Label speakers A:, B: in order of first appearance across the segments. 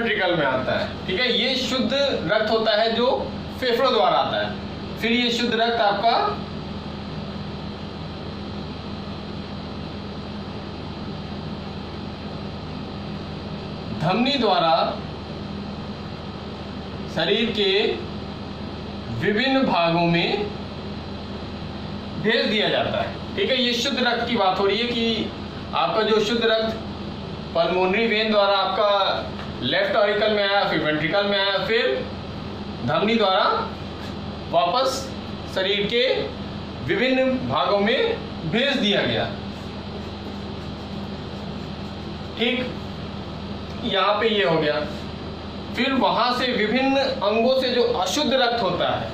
A: Ventricle में आता है। ठीक है, ये शुद्ध रक्त होता है जो फेफड़ों द्वारा आता है। फिर ये शुद्ध रक्त आपका धमनी द्वारा शरीर के विभिन्न भागों में भेज दिया जाता है। ठीक है, ये शुद्ध रक्त की बात हो रही है कि आपका जो शुद्ध रक्त पल्मोनरी वेन द्वारा आपका लेफ्ट ऑरिकल में आया, फिर वेंट्रिकल में आया, फिर धमनी द्वारा वापस शरीर के विभिन्न भागों में भेज दिया गया। ठीक, यहाँ पे ये हो गया। फिर वहां से विभिन्न अंगों से जो अशुद्ध रक्त होता है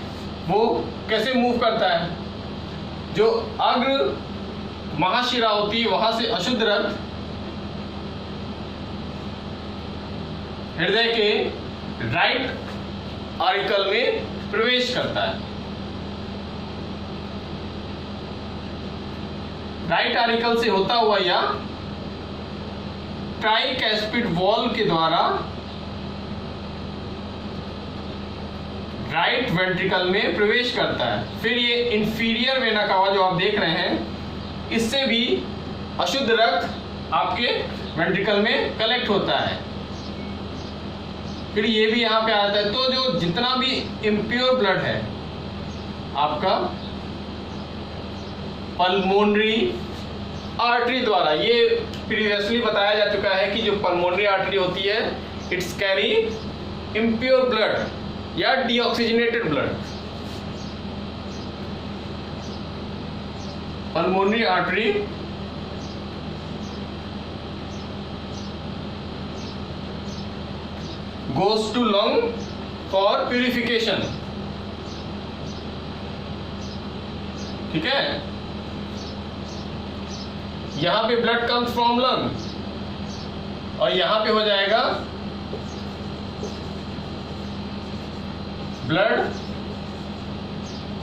A: वो कैसे मूव करता है? जो अग्र महाशिरा होती है वहां से अशुद्ध रक्त हृदय के राइट ऑरिकल में प्रवेश करता है। राइट ऑरिकल से होता हुआ या ट्राइकैस्पिड वॉल्व के द्वारा राइट वेंट्रिकल में प्रवेश करता है। फिर ये इंफीरियर वेना कावा जो आप देख रहे हैं, इससे भी अशुद्ध रक्त आपके वेंट्रिकल में कलेक्ट होता है। फिर ये भी यहाँ पे आता है। तो जो जितना भी इम्प्योर ब्लड है आपका पल्मोनरी आर्टरी द्वारा, ये प्रीवियसली बताया जा चुका है कि जो पल्मोनरी आर्टरी होती है इट्स कैरी इम्प्योर ब्लड या deoxygenated blood. Pulmonary artery goes to lung for purification। ठीक है, यहां पे ब्लड कम्स फ्रॉम लंग और यहां पे हो जाएगा blood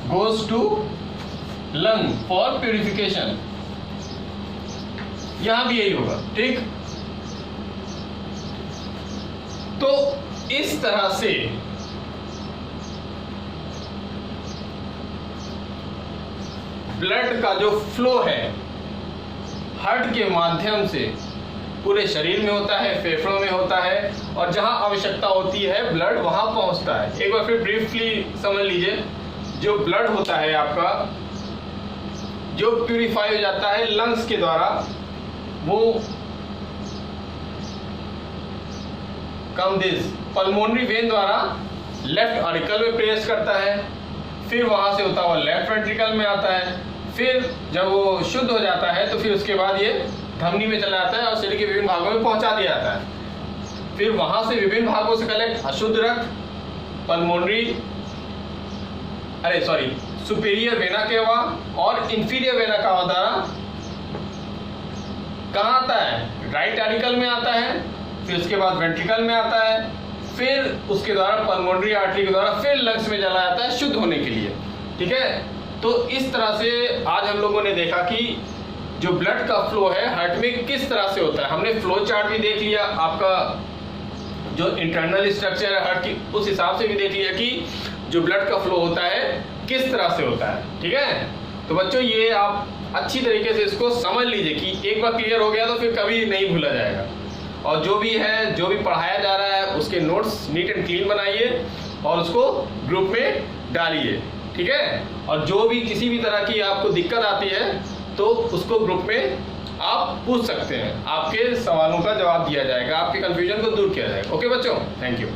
A: goes to lung for purification. यहां भी यही होगा। ठीक, तो इस तरह से ब्लड का जो फ्लो है हार्ट के माध्यम से पूरे शरीर में होता है, फेफड़ों में होता है, और जहां आवश्यकता होती है ब्लड वहां पहुंचता है। एक बार फिर ब्रीफली समझ लीजिए, जो ब्लड होता है आपका जो प्यूरिफाई हो जाता है लंग्स के द्वारा, वो कम दिस पल्मोनरी वेन द्वारा लेफ्ट ऑरिकल में प्रवेश करता है, फिर वहां से होता हुआ लेफ्ट वेंट्रिकल में आता है, फिर जब वो शुद्ध हो जाता है तो फिर उसके बाद ये धमनी में चला जाता है और शरीर के विभिन्न भागों में पहुंचा दिया जाता है। फिर वहां से विभिन्न भागों से कलेक्ट अशुद्ध रक्त पल्मोनरी सुपीरियर वेना केवा और इंफीरियर वेना कावा द्वारा कहाँ आता है? राइट ऑरिकल में आता है, फिर उसके बाद वेंट्रिकल में आता है, फिर उसके द्वारा पल्मोनरी आर्टरी के द्वारा फिर लंग्स में चला जाता है शुद्ध होने के लिए। ठीक है, तो इस तरह से आज हम लोगों ने देखा कि जो ब्लड का फ्लो है हार्ट में किस तरह से होता है। हमने फ्लो चार्ट भी देख लिया, आपका जो इंटरनल स्ट्रक्चर है हार्ट की उस हिसाब से भी देख लिया कि जो ब्लड का फ्लो होता है किस तरह से होता है। ठीक है, तो बच्चों ये आप अच्छी तरीके से इसको समझ लीजिए कि एक बार क्लियर हो गया तो फिर कभी नहीं भूला जाएगा। और जो भी है, जो भी पढ़ाया जा रहा है उसके नोट्स नीट एंड क्लीन बनाइए और उसको ग्रुप में डालिए। ठीक है, और जो भी किसी भी तरह की आपको दिक्कत आती है तो उसको ग्रुप में आप पूछ सकते हैं, आपके सवालों का जवाब दिया जाएगा, आपके कंफ्यूजन को दूर किया जाएगा। ओके बच्चों, थैंक यू।